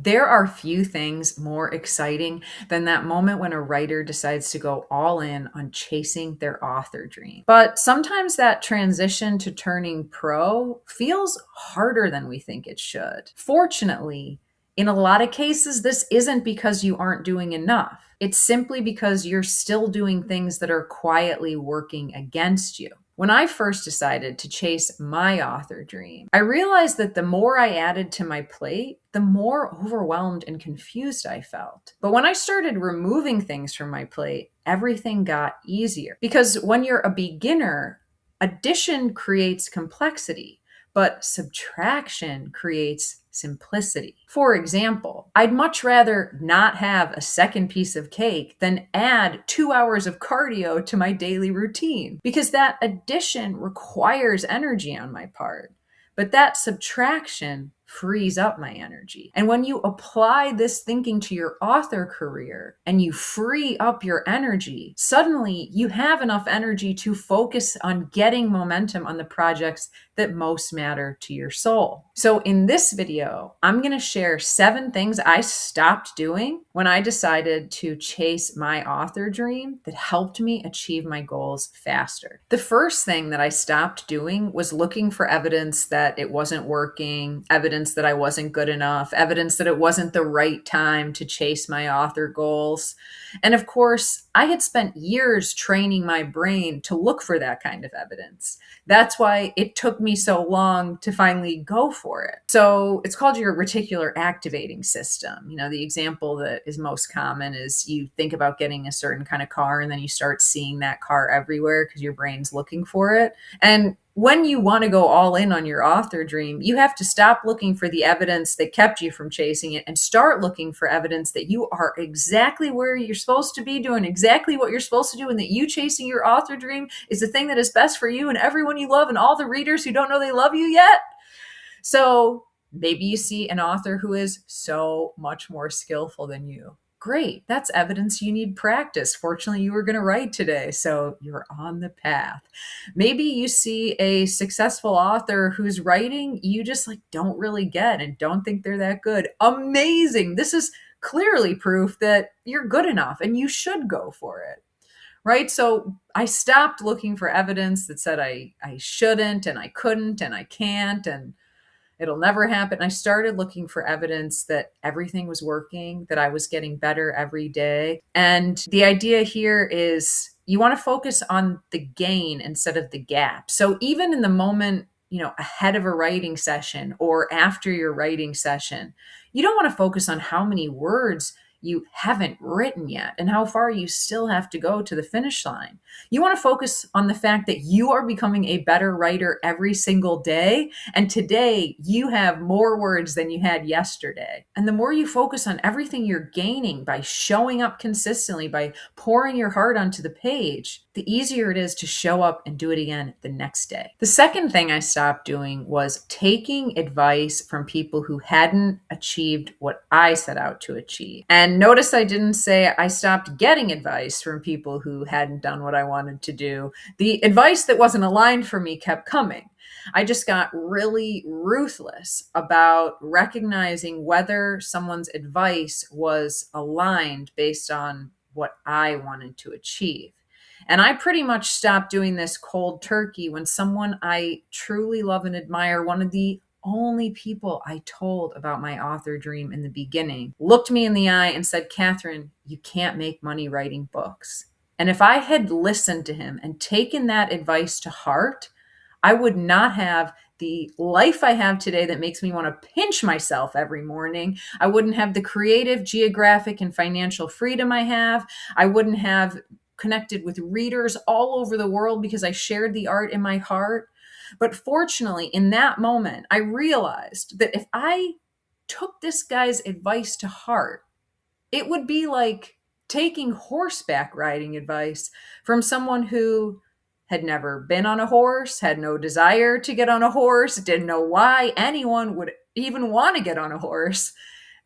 There are few things more exciting than that moment when a writer decides to go all in on chasing their author dream. But sometimes that transition to turning pro feels harder than we think it should. Fortunately, in a lot of cases, this isn't because you aren't doing enough. It's simply because you're still doing things that are quietly working against you. When I first decided to chase my author dream, I realized that the more I added to my plate, the more overwhelmed and confused I felt. But when I started removing things from my plate, everything got easier. Because when you're a beginner, addition creates complexity, but subtraction creates simplicity. For example, I'd much rather not have a second piece of cake than add 2 hours of cardio to my daily routine because that addition requires energy on my part. But that subtraction frees up my energy. And when you apply this thinking to your author career and you free up your energy, suddenly you have enough energy to focus on getting momentum on the projects that most matter to your soul. So in this video, I'm going to share 7 things I stopped doing when I decided to chase my author dream that helped me achieve my goals faster. The first thing that I stopped doing was looking for evidence that it wasn't working, evidence that I wasn't good enough, evidence that it wasn't the right time to chase my author goals. And of course, I had spent years training my brain to look for that kind of evidence. That's why it took me so long to finally go for it. So it's called your reticular activating system. You know, the example that is most common is you think about getting a certain kind of car and then you start seeing that car everywhere because your brain's looking for it. And when you want to go all in on your author dream, you have to stop looking for the evidence that kept you from chasing it and start looking for evidence that you are exactly where you're supposed to be, doing exactly what you're supposed to do, and that you chasing your author dream is the thing that is best for you and everyone you love and all the readers who don't know they love you yet. So maybe you see an author who is so much more skillful than you. Great. That's evidence you need practice. Fortunately, you were going to write today, so you're on the path. Maybe you see a successful author whose writing you just don't really get and don't think they're that good. Amazing. This is clearly proof that you're good enough and you should go for it. Right? So I stopped looking for evidence that said I shouldn't and I couldn't and I can't and it'll never happen. I started looking for evidence that everything was working, that I was getting better every day. And the idea here is you want to focus on the gain instead of the gap. So even in the moment, ahead of a writing session or after your writing session, you don't want to focus on how many words you haven't written yet and how far you still have to go to the finish line. You want to focus on the fact that you are becoming a better writer every single day. And today you have more words than you had yesterday. And the more you focus on everything you're gaining by showing up consistently, by pouring your heart onto the page, the easier it is to show up and do it again the next day. The second thing I stopped doing was taking advice from people who hadn't achieved what I set out to achieve. And notice I didn't say I stopped getting advice from people who hadn't done what I wanted to do. The advice that wasn't aligned for me kept coming. I just got really ruthless about recognizing whether someone's advice was aligned based on what I wanted to achieve. And I pretty much stopped doing this cold turkey when someone I truly love and admire, one of the only people I told about my author dream in the beginning, looked me in the eye and said, "Catherine, you can't make money writing books." And if I had listened to him and taken that advice to heart, I would not have the life I have today that makes me want to pinch myself every morning. I wouldn't have the creative, geographic, and financial freedom I have. I wouldn't have connected with readers all over the world because I shared the art in my heart. But fortunately, in that moment, I realized that if I took this guy's advice to heart, it would be like taking horseback riding advice from someone who had never been on a horse, had no desire to get on a horse, didn't know why anyone would even want to get on a horse.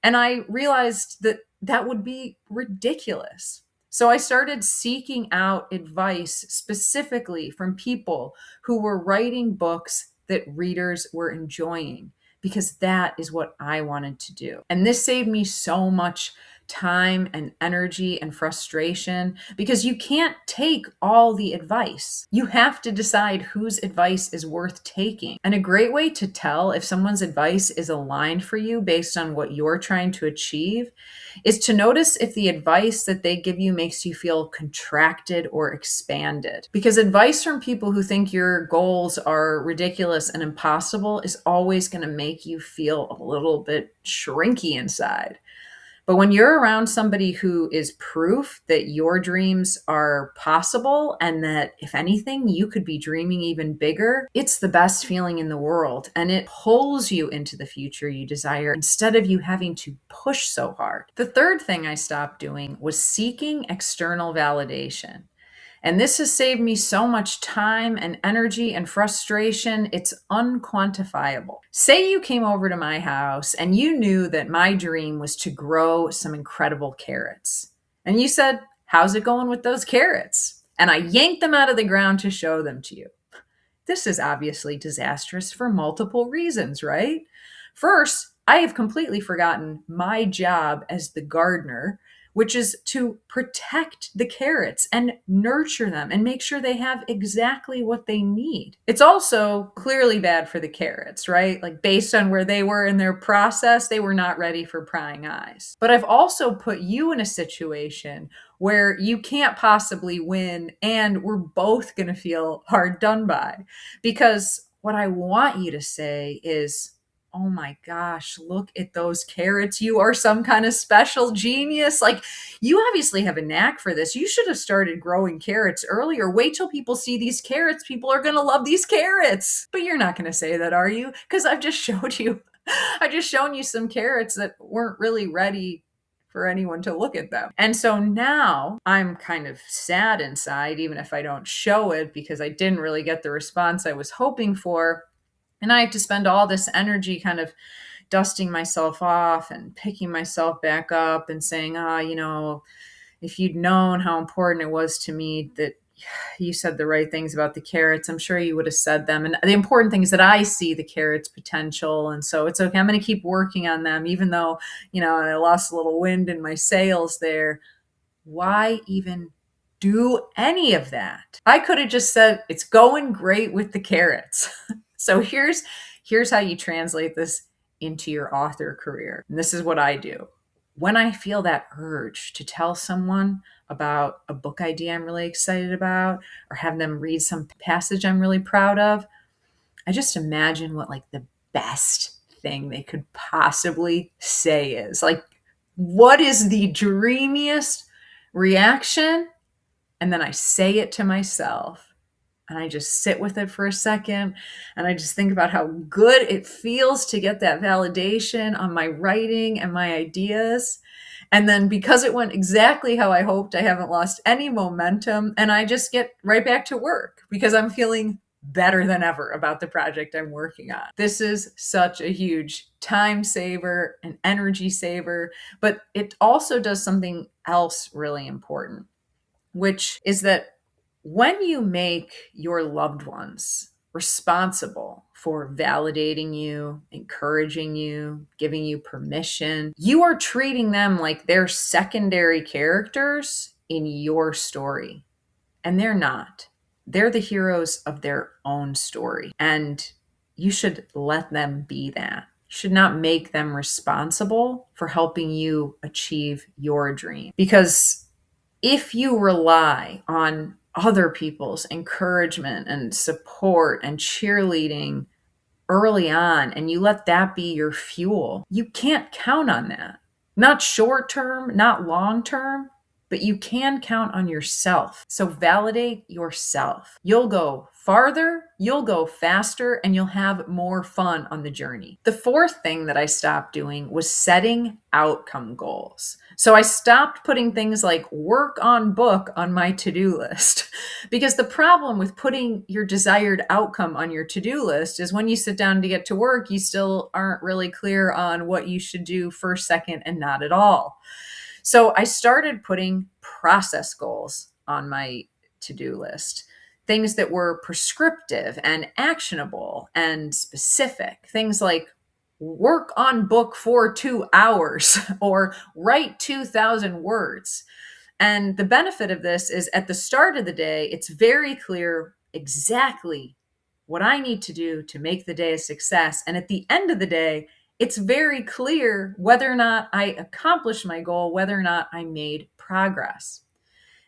And I realized that that would be ridiculous. So I started seeking out advice specifically from people who were writing books that readers were enjoying, because that is what I wanted to do. And this saved me so much time and energy and frustration because you can't take all the advice. You have to decide whose advice is worth taking. And a great way to tell if someone's advice is aligned for you based on what you're trying to achieve is to notice if the advice that they give you makes you feel contracted or expanded. Because advice from people who think your goals are ridiculous and impossible is always going to make you feel a little bit shrinky inside. But when you're around somebody who is proof that your dreams are possible and that, if anything, you could be dreaming even bigger, it's the best feeling in the world. And it pulls you into the future you desire instead of you having to push so hard. The third thing I stopped doing was seeking external validation. And this has saved me so much time and energy and frustration. It's unquantifiable. Say you came over to my house and you knew that my dream was to grow some incredible carrots. And you said, "How's it going with those carrots?" And I yanked them out of the ground to show them to you. This is obviously disastrous for multiple reasons, right? First, I have completely forgotten my job as the gardener, which is to protect the carrots and nurture them and make sure they have exactly what they need. It's also clearly bad for the carrots, right? Like, based on where they were in their process, they were not ready for prying eyes. But I've also put you in a situation where you can't possibly win and we're both going to feel hard done by. Because what I want you to say is, "Oh my gosh, look at those carrots. You are some kind of special genius. Like, you obviously have a knack for this. You should have started growing carrots earlier. Wait till people see these carrots. People are going to love these carrots." But you're not going to say that, are you? Because I've just showed you, I've just shown you some carrots that weren't really ready for anyone to look at them. And so now I'm kind of sad inside, even if I don't show it, because I didn't really get the response I was hoping for. And I have to spend all this energy kind of dusting myself off and picking myself back up and saying, if you'd known how important it was to me that you said the right things about the carrots, I'm sure you would have said them. And the important thing is that I see the carrots' potential. And so it's okay. I'm going to keep working on them, even though, I lost a little wind in my sails there. Why even do any of that? I could have just said, "It's going great with the carrots." So here's how you translate this into your author career. And this is what I do. When I feel that urge to tell someone about a book idea I'm really excited about, or have them read some passage I'm really proud of, I just imagine what like the best thing they could possibly say is. Like, what is the dreamiest reaction? And then I say it to myself. And I just sit with it for a second. And I just think about how good it feels to get that validation on my writing and my ideas. And then because it went exactly how I hoped, I haven't lost any momentum. And I just get right back to work because I'm feeling better than ever about the project I'm working on. This is such a huge time saver and energy saver, but it also does something else really important, which is that when you make your loved ones responsible for validating you, encouraging you, giving you permission, you are treating them like they're secondary characters in your story. And they're not. They're the heroes of their own story. And you should let them be that. You should not make them responsible for helping you achieve your dream. Because if you rely on other people's encouragement and support and cheerleading early on, and you let that be your fuel, you can't count on that. Not short term, not long term, but you can count on yourself. So validate yourself. You'll go farther, you'll go faster, and you'll have more fun on the journey. The fourth thing that I stopped doing was setting outcome goals. So I stopped putting things like work on book on my to-do list because the problem with putting your desired outcome on your to-do list is when you sit down to get to work, you still aren't really clear on what you should do first, second, and not at all. So I started putting process goals on my to-do list, things that were prescriptive and actionable and specific, things like, work on book for 2 hours or write 2,000 words. And the benefit of this is at the start of the day, it's very clear exactly what I need to do to make the day a success. And at the end of the day, it's very clear whether or not I accomplished my goal, whether or not I made progress.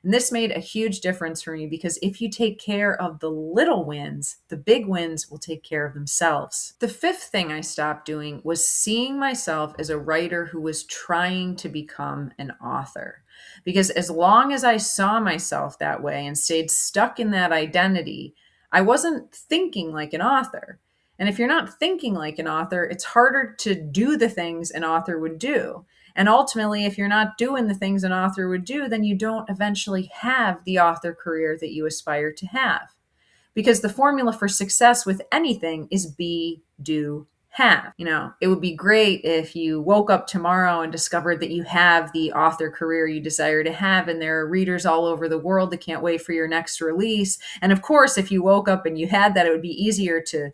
And this made a huge difference for me because if you take care of the little wins, the big wins will take care of themselves. The fifth thing I stopped doing was seeing myself as a writer who was trying to become an author. Because as long as I saw myself that way and stayed stuck in that identity, I wasn't thinking like an author. And if you're not thinking like an author, it's harder to do the things an author would do. And ultimately, if you're not doing the things an author would do, then you don't eventually have the author career that you aspire to have. Because the formula for success with anything is be, do, have. It would be great if you woke up tomorrow and discovered that you have the author career you desire to have, and there are readers all over the world that can't wait for your next release. And of course, if you woke up and you had that, it would be easier to,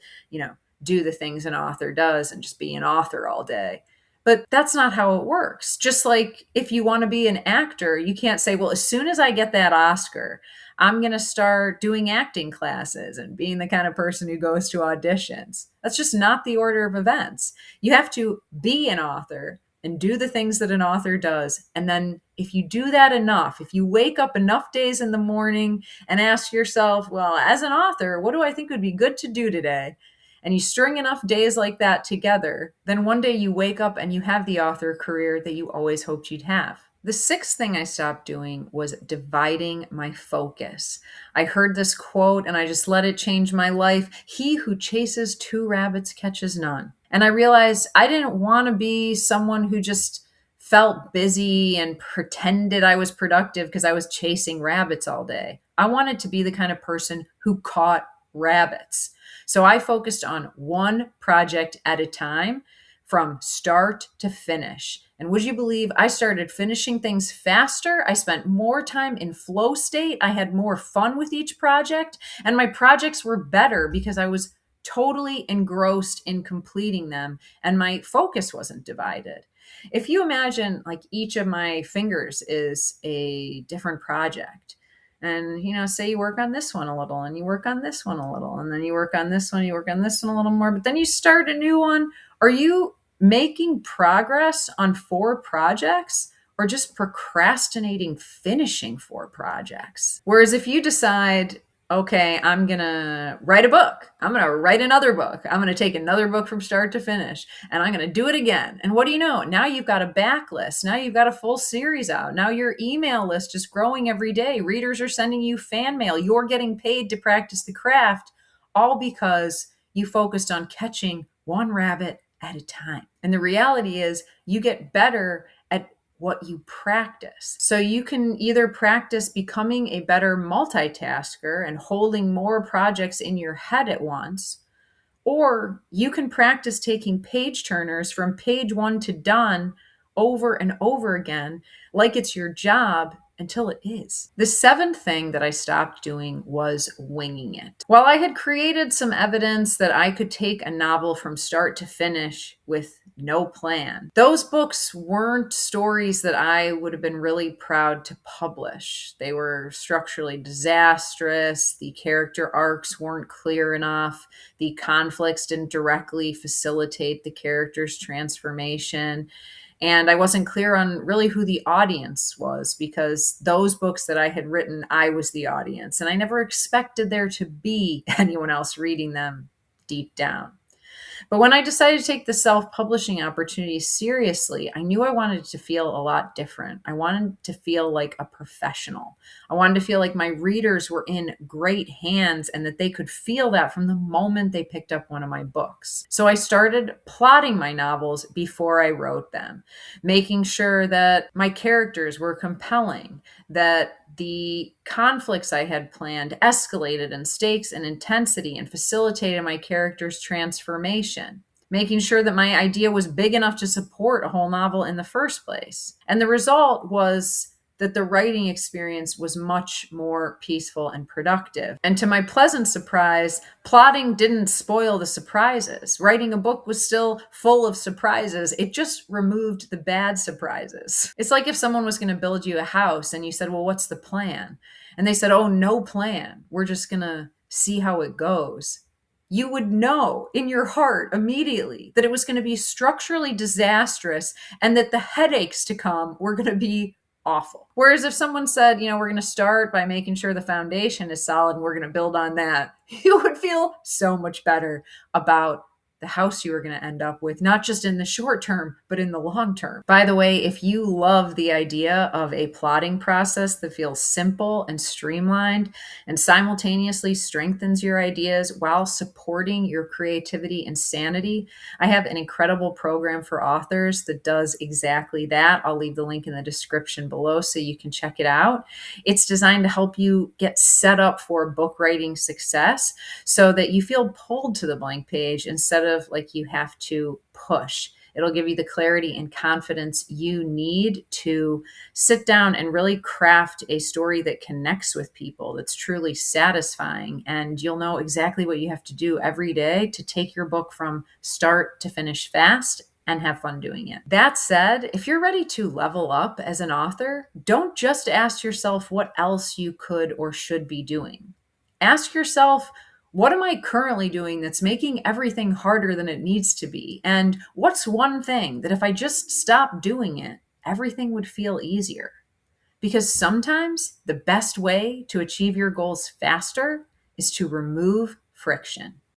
do the things an author does and just be an author all day. But that's not how it works. Just like if you want to be an actor, you can't say, well, as soon as I get that Oscar, I'm going to start doing acting classes and being the kind of person who goes to auditions. That's just not the order of events. You have to be an author and do the things that an author does. And then if you do that enough, if you wake up enough days in the morning and ask yourself, well, as an author, what do I think would be good to do today? And you string enough days like that together, then one day you wake up and you have the author career that you always hoped you'd have. The sixth thing I stopped doing was dividing my focus. I heard this quote and I just let it change my life. He who chases two rabbits catches none. And I realized I didn't want to be someone who just felt busy and pretended I was productive because I was chasing rabbits all day. I wanted to be the kind of person who caught rabbits. So I focused on one project at a time from start to finish. And would you believe I started finishing things faster? I spent more time in flow state. I had more fun with each project, and my projects were better because I was totally engrossed in completing them and my focus wasn't divided. If you imagine like each of my fingers is a different project, and, say you work on this one a little and you work on this one a little, and then you work on this one, you work on this one a little more, but then you start a new one. Are you making progress on 4 projects or just procrastinating finishing 4 projects? Whereas if you decide, okay, I'm going to write a book. I'm going to write another book. I'm going to take another book from start to finish, and I'm going to do it again. And what do you know? Now you've got a backlist. Now you've got a full series out. Now your email list is growing every day. Readers are sending you fan mail. You're getting paid to practice the craft, all because you focused on catching one rabbit at a time. And the reality is you get better at what you practice. So you can either practice becoming a better multitasker and holding more projects in your head at once, or you can practice taking page turners from page 1 to done over and over again, like it's your job, until it is. The 7th thing that I stopped doing was winging it. While I had created some evidence that I could take a novel from start to finish with no plan, those books weren't stories that I would have been really proud to publish. They were structurally disastrous. The character arcs weren't clear enough. The conflicts didn't directly facilitate the character's transformation. And I wasn't clear on really who the audience was, because those books that I had written, I was the audience. And I never expected there to be anyone else reading them deep down. But when I decided to take the self-publishing opportunity seriously, I knew I wanted to feel a lot different. I wanted to feel like a professional. I wanted to feel like my readers were in great hands and that they could feel that from the moment they picked up one of my books. So I started plotting my novels before I wrote them, making sure that my characters were compelling, that the conflicts I had planned escalated in stakes and intensity and facilitated my character's transformation, making sure that my idea was big enough to support a whole novel in the first place. And the result was that the writing experience was much more peaceful and productive. And to my pleasant surprise, plotting didn't spoil the surprises. Writing a book was still full of surprises. It just removed the bad surprises. It's like if someone was going to build you a house and you said, "Well, what's the plan?" And they said, "Oh, no plan. We're just going to see how it goes." You would know in your heart immediately that it was going to be structurally disastrous and that the headaches to come were going to be awful. Whereas if someone said, we're going to start by making sure the foundation is solid and we're going to build on that, you would feel so much better about the house you were going to end up with, not just in the short term, but in the long term. By the way, if you love the idea of a plotting process that feels simple and streamlined and simultaneously strengthens your ideas while supporting your creativity and sanity, I have an incredible program for authors that does exactly that. I'll leave the link in the description below so you can check it out. It's designed to help you get set up for book writing success so that you feel pulled to the blank page instead of like you have to push. It'll give you the clarity and confidence you need to sit down and really craft a story that connects with people, that's truly satisfying. And you'll know exactly what you have to do every day to take your book from start to finish fast and have fun doing it. That said, if you're ready to level up as an author, don't just ask yourself what else you could or should be doing. Ask yourself, what am I currently doing that's making everything harder than it needs to be? And what's one thing that if I just stopped doing it, everything would feel easier? Because sometimes the best way to achieve your goals faster is to remove friction.